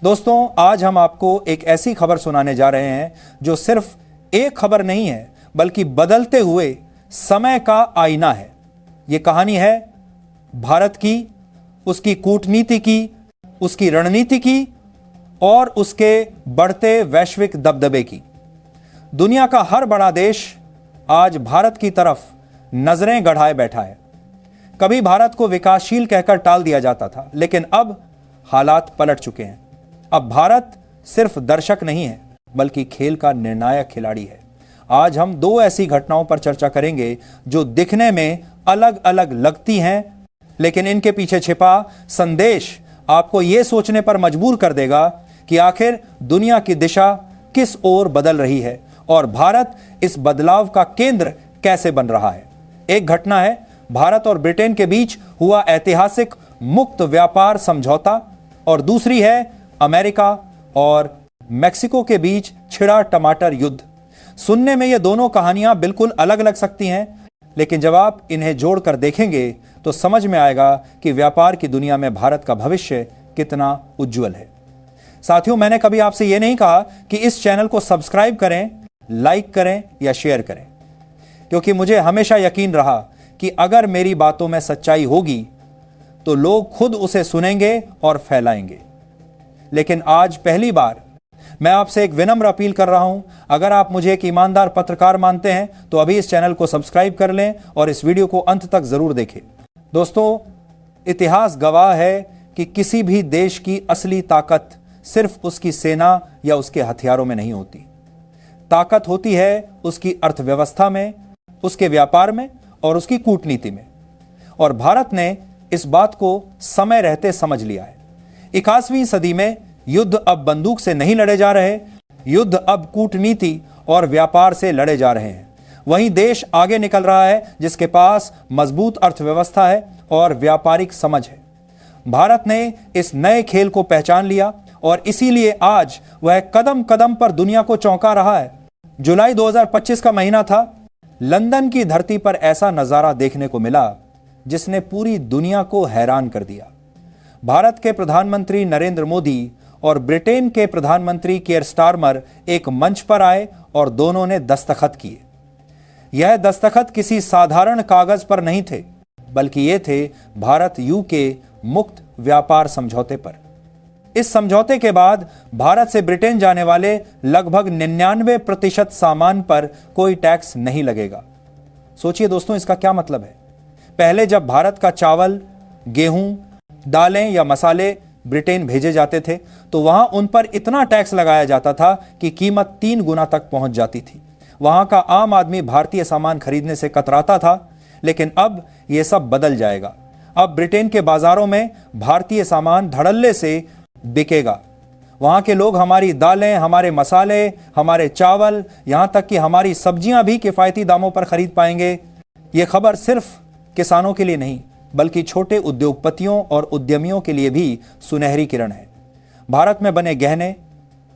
दोस्तों, आज हम आपको एक ऐसी खबर सुनाने जा रहे हैं जो सिर्फ एक खबर नहीं है बल्कि बदलते हुए समय का आईना है। यह कहानी है भारत की, उसकी कूटनीति की, उसकी रणनीति की और उसके बढ़ते वैश्विक दबदबे की। दुनिया का हर बड़ा देश आज भारत की तरफ नजरें गड़ाए बैठा है। कभी भारत को विकासशील कहकर टाल दिया जाता था, लेकिन अब हालात पलट चुके हैं। अब भारत सिर्फ दर्शक नहीं है बल्कि खेल का निर्णायक खिलाड़ी है। आज हम दो ऐसी घटनाओं पर चर्चा करेंगे जो दिखने में अलग अलग लगती हैं, लेकिन इनके पीछे छिपा संदेश आपको यह सोचने पर मजबूर कर देगा कि आखिर दुनिया की दिशा किस ओर बदल रही है और भारत इस बदलाव का केंद्र कैसे बन रहा है। एक घटना है भारत और ब्रिटेन के बीच हुआ ऐतिहासिक मुक्त व्यापार समझौता और दूसरी है अमेरिका और मेक्सिको के बीच छिड़ा टमाटर युद्ध। सुनने में ये दोनों कहानियां बिल्कुल अलग लग सकती हैं, लेकिन जब आप इन्हें जोड़कर देखेंगे तो समझ में आएगा कि व्यापार की दुनिया में भारत का भविष्य कितना उज्जवल है। साथियों, मैंने कभी आपसे यह नहीं कहा कि इस चैनल को सब्सक्राइब करें, लाइक करें या शेयर करें, क्योंकि मुझे हमेशा यकीन रहा कि अगर मेरी बातों में सच्चाई होगी तो लोग खुद उसे सुनेंगे और फैलाएंगे। लेकिन आज पहली बार मैं आपसे एक विनम्र अपील कर रहा हूं, अगर आप मुझे एक ईमानदार पत्रकार मानते हैं तो अभी इस चैनल को सब्सक्राइब कर लें और इस वीडियो को अंत तक जरूर देखें। दोस्तों, इतिहास गवाह है कि किसी भी देश की असली ताकत सिर्फ उसकी सेना या उसके हथियारों में नहीं होती। ताकत होती है उसकी अर्थव्यवस्था में, उसके व्यापार में और उसकी कूटनीति में। और भारत ने इस बात को समय रहते समझ लिया है। 21वीं सदी में युद्ध अब बंदूक से नहीं लड़े जा रहे, युद्ध अब कूटनीति और व्यापार से लड़े जा रहे हैं। वहीं देश आगे निकल रहा है जिसके पास मजबूत अर्थव्यवस्था है और व्यापारिक समझ है। भारत ने इस नए खेल को पहचान लिया और इसीलिए आज वह कदम कदम पर दुनिया को चौंका रहा है। जुलाई 2025 का महीना था। लंदन की धरती पर ऐसा नजारा देखने को मिला जिसने पूरी दुनिया को हैरान कर दिया। भारत के प्रधानमंत्री नरेंद्र मोदी और ब्रिटेन के प्रधानमंत्री केयर स्टारमर एक मंच पर आए और दोनों ने दस्तखत किए। यह दस्तखत किसी साधारण कागज पर नहीं थे, बल्कि ये थे भारत यूके मुक्त व्यापार समझौते पर। इस समझौते के बाद भारत से ब्रिटेन जाने वाले लगभग 99% सामान पर कोई टैक्स नहीं लगेगा। सोचिए दोस्तों, इसका क्या मतलब है। पहले जब भारत का चावल, गेहूं, दालें या मसाले ब्रिटेन भेजे जाते थे तो वहां उन पर इतना टैक्स लगाया जाता था कि कीमत 3 गुना तक पहुंच जाती थी। वहां का आम आदमी भारतीय सामान खरीदने से कतराता था, लेकिन अब यह सब बदल जाएगा। अब ब्रिटेन के बाजारों में भारतीय सामान धड़ल्ले से बिकेगा। वहां के लोग हमारी दालें, हमारे मसाले, हमारे चावल, यहां तक कि हमारी सब्जियां भी किफायती दामों पर खरीद पाएंगे। यह खबर सिर्फ किसानों के लिए नहीं बल्कि छोटे उद्योगपतियों और उद्यमियों के लिए भी सुनहरी किरण है। भारत में बने गहने,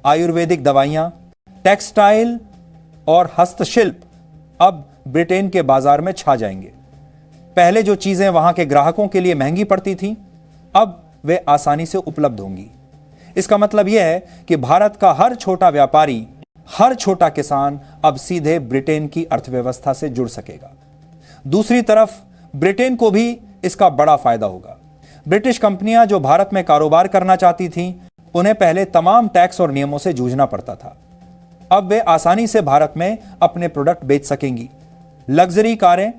आयुर्वेदिक दवाइयां, टेक्सटाइल और हस्तशिल्प अब ब्रिटेन के बाजार में छा जाएंगे। पहले जो चीजें वहां के ग्राहकों के लिए महंगी पड़ती थीं, अब वे आसानी से उपलब्ध होंगी। इसका मतलब यह है कि भारत का हर छोटा व्यापारी, हर छोटा किसान अब सीधे ब्रिटेन की अर्थव्यवस्था से जुड़ सकेगा। दूसरी तरफ ब्रिटेन को भी इसका बड़ा फायदा होगा। ब्रिटिश कंपनियां जो भारत में कारोबार करना चाहती थीं, उन्हें पहले तमाम टैक्स और नियमों से जूझना पड़ता था। अब वे आसानी से भारत में अपने प्रोडक्ट बेच सकेंगी। लग्जरी कारें,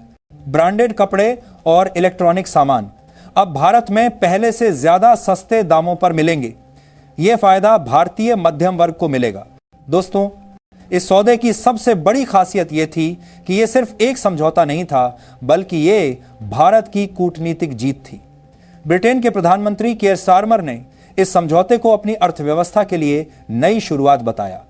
ब्रांडेड कपड़े और इलेक्ट्रॉनिक सामान अब भारत में पहले से ज्यादा सस्ते दामों पर मिलेंगे। यह फायदा भारतीय मध्यम वर्ग को मिलेगा। दोस्तों, इस सौदे की सबसे बड़ी खासियत यह थी कि यह सिर्फ एक समझौता नहीं था, बल्कि यह भारत की कूटनीतिक जीत थी। ब्रिटेन के प्रधानमंत्री केयर स्टारमर ने इस समझौते को अपनी अर्थव्यवस्था के लिए नई शुरुआत बताया।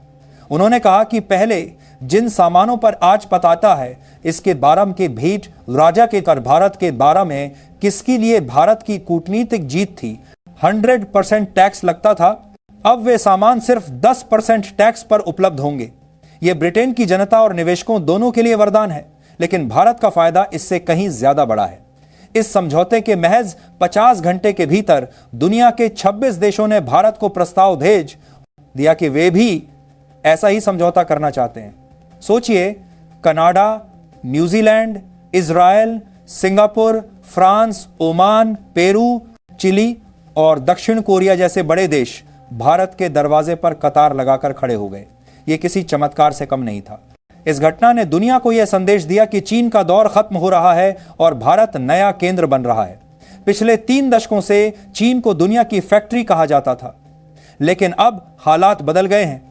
उन्होंने कहा कि पहले जिन सामानों पर आज पताता है, इसके बारम के भेंट राजा के कर भारत के बारह में किसके लिए भारत की कूटनीतिक जीत थी। 100% टैक्स लगता था, अब वे सामान सिर्फ 10% टैक्स पर उपलब्ध होंगे। यह ब्रिटेन की जनता और निवेशकों दोनों के लिए वरदान है, लेकिन भारत का फायदा इससे कहीं ज्यादा बड़ा है। इस समझौते के महज 50 घंटे के भीतर दुनिया के 26 देशों ने भारत को प्रस्ताव भेज दिया कि वे भी ऐसा ही समझौता करना चाहते हैं। सोचिए, Canada, New Zealand, Israel, Singapore, France, Oman, Peru, Chile और दक्षिण कोरिया जैसे बड़े देश भारत के दरवाजे पर कतार लगाकर खड़े हो गए। यह किसी चमत्कार से कम नहीं था। इस घटना ने दुनिया को यह संदेश दिया कि चीन का दौर खत्म हो रहा है और भारत नया केंद्र बन रहा है। पिछले 3 दशकों से चीन को दुनिया की फैक्ट्री कहा जाता था, लेकिन अब हालात बदल गए हैं।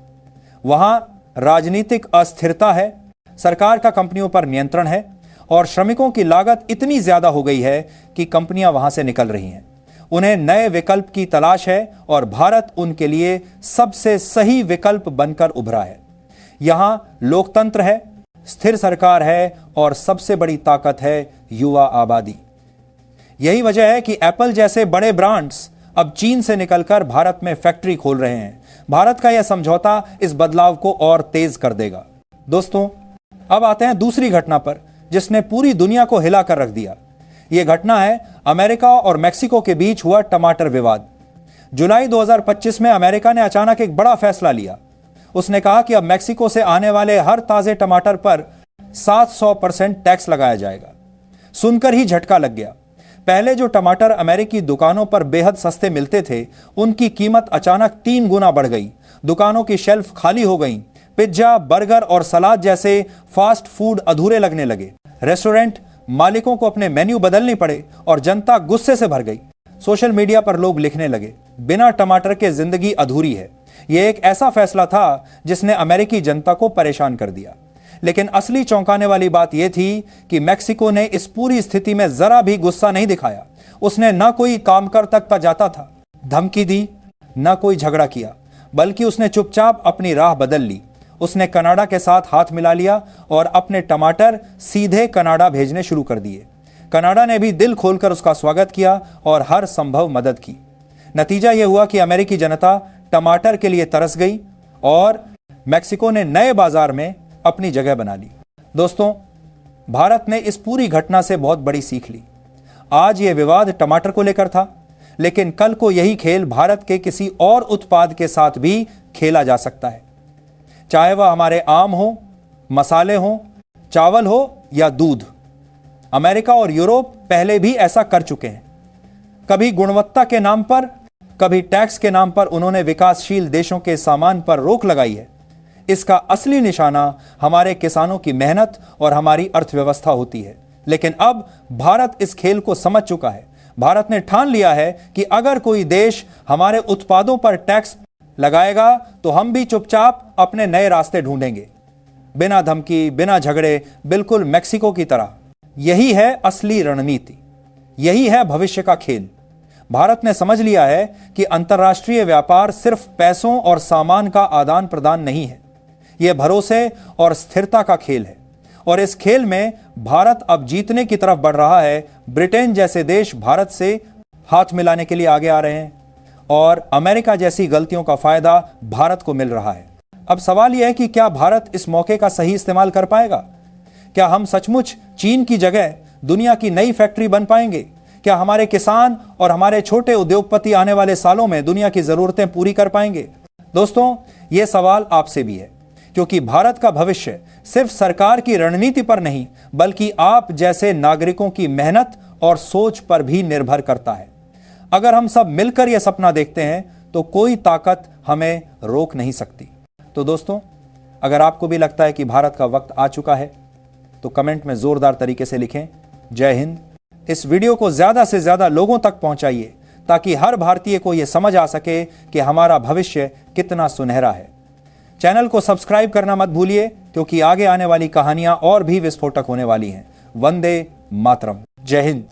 वहां राजनीतिक अस्थिरता है, सरकार का कंपनियों पर नियंत्रण है और श्रमिकों की लागत इतनी ज्यादा हो गई है कि कंपनियां वहां से निकल रही हैं। उन्हें नए विकल्प की तलाश है और भारत उनके लिए सबसे सही विकल्प बनकर उभरा है। यहां लोकतंत्र है, स्थिर सरकार है और सबसे बड़ी ताकत है युवा आबादी। यही वजह है कि एप्पल जैसे बड़े ब्रांड्स अब चीन से निकलकर भारत में फैक्ट्री खोल रहे हैं। भारत का यह समझौता इस बदलाव को और तेज कर देगा। दोस्तों, अब आते हैं दूसरी घटना पर जिसने पूरी दुनिया को हिला कर रख दिया। यह घटना है अमेरिका और मेक्सिको के बीच हुआ टमाटर विवाद। जुलाई 2025 में अमेरिका ने अचानक एक बड़ा फैसला लिया। उसने कहा कि अब मेक्सिको से आने वाले हर ताजे टमाटर पर 700% टैक्स लगाया जाएगा। सुनकर ही झटका लग गया। पहले जो टमाटर अमेरिकी दुकानों पर बेहद सस्ते मिलते थे, उनकी कीमत अचानक 3 गुना बढ़ गई। दुकानों की शेल्फ खाली हो गई। पिज्जा, बर्गर और सलाद जैसे फास्ट फूड अधूरे लगने लगे। रेस्टोरेंट मालिकों को अपने मेन्यू बदलने पड़े और जनता गुस्से से भर गई। सोशल मीडिया पर लोग लिखने लगे, बिना टमाटर के जिंदगी अधूरी है। यह एक ऐसा फैसला था जिसने अमेरिकी जनता को परेशान कर दिया। लेकिन असली चौंकाने वाली बात यह थी कि मेक्सिको ने इस पूरी स्थिति में जरा भी गुस्सा नहीं दिखाया। उसने न कोई कामकर तक पर जाता था, धमकी दी, न कोई झगड़ा किया, बल्कि उसने चुपचाप अपनी राह बदल ली। उसने कनाडा के साथ हाथ मिला लिया और अपने टमाटर सीधे कनाडा भेजने शुरू कर दिए। कनाडा ने भी दिल खोलकर उसका स्वागत किया और हर संभव मदद की। नतीजा यह हुआ कि अमेरिकी जनता टमाटर के लिए तरस गई और मेक्सिको ने नए बाजार में अपनी जगह बना ली। दोस्तों, भारत ने इस पूरी घटना से बहुत बड़ी सीख ली। आज यह विवाद टमाटर को लेकर था, लेकिन कल को यही खेल भारत के किसी और उत्पाद के साथ भी खेला जा सकता है, चाहे वह हमारे आम हो, मसाले हो, चावल हो या दूध। अमेरिका और यूरोप पहले भी ऐसा कर चुके हैं। कभी गुणवत्ता के नाम पर, कभी टैक्स के नाम पर उन्होंने विकासशील देशों के सामान पर रोक लगाई है। इसका असली निशाना हमारे किसानों की मेहनत और हमारी अर्थव्यवस्था होती है। लेकिन अब भारत इस खेल को समझ चुका है। भारत ने ठान लिया है कि अगर कोई देश हमारे उत्पादों पर टैक्स लगाएगा तो हम भी चुपचाप अपने नए रास्ते ढूंढेंगे, बिना धमकी, बिना झगड़े, बिल्कुल मेक्सिको की तरह। यही है असली रणनीति, यही है भविष्य का खेल। भारत ने समझ लिया है कि अंतर्राष्ट्रीय व्यापार सिर्फ पैसों और सामान का आदान प्रदान नहीं है, यह भरोसे और स्थिरता का खेल है। और इस खेल में भारत अब जीतने की तरफ बढ़ रहा है। ब्रिटेन जैसे देश भारत से हाथ मिलाने के लिए आगे आ रहे हैं और अमेरिका जैसी गलतियों का फायदा भारत को मिल रहा है। अब सवाल यह है कि क्या भारत इस मौके का सही इस्तेमाल कर पाएगा? क्या हम सचमुच चीन की जगह दुनिया की नई फैक्ट्री बन पाएंगे? क्या हमारे किसान और हमारे छोटे उद्योगपति आने वाले सालों में दुनिया की जरूरतें पूरी कर पाएंगे? दोस्तों, यह सवाल आपसे भी है, क्योंकि भारत का भविष्य सिर्फ सरकार की रणनीति पर नहीं, बल्कि आप जैसे नागरिकों की मेहनत और सोच पर भी निर्भर करता है। अगर हम सब मिलकर यह सपना देखते हैं तो कोई ताकत हमें रोक नहीं सकती। तो दोस्तों, अगर आपको भी लगता है कि भारत का वक्त आ चुका है तो कमेंट में जोरदार तरीके से लिखें, जय हिंद। इस वीडियो को ज्यादा से ज्यादा लोगों तक पहुंचाइए ताकि हर भारतीय को यह समझ आ सके कि हमारा भविष्य कितना सुनहरा है। चैनल को सब्सक्राइब करना मत भूलिए, क्योंकि आगे आने वाली कहानियां और भी विस्फोटक होने वाली हैं। वंदे मातरम। जय हिंद।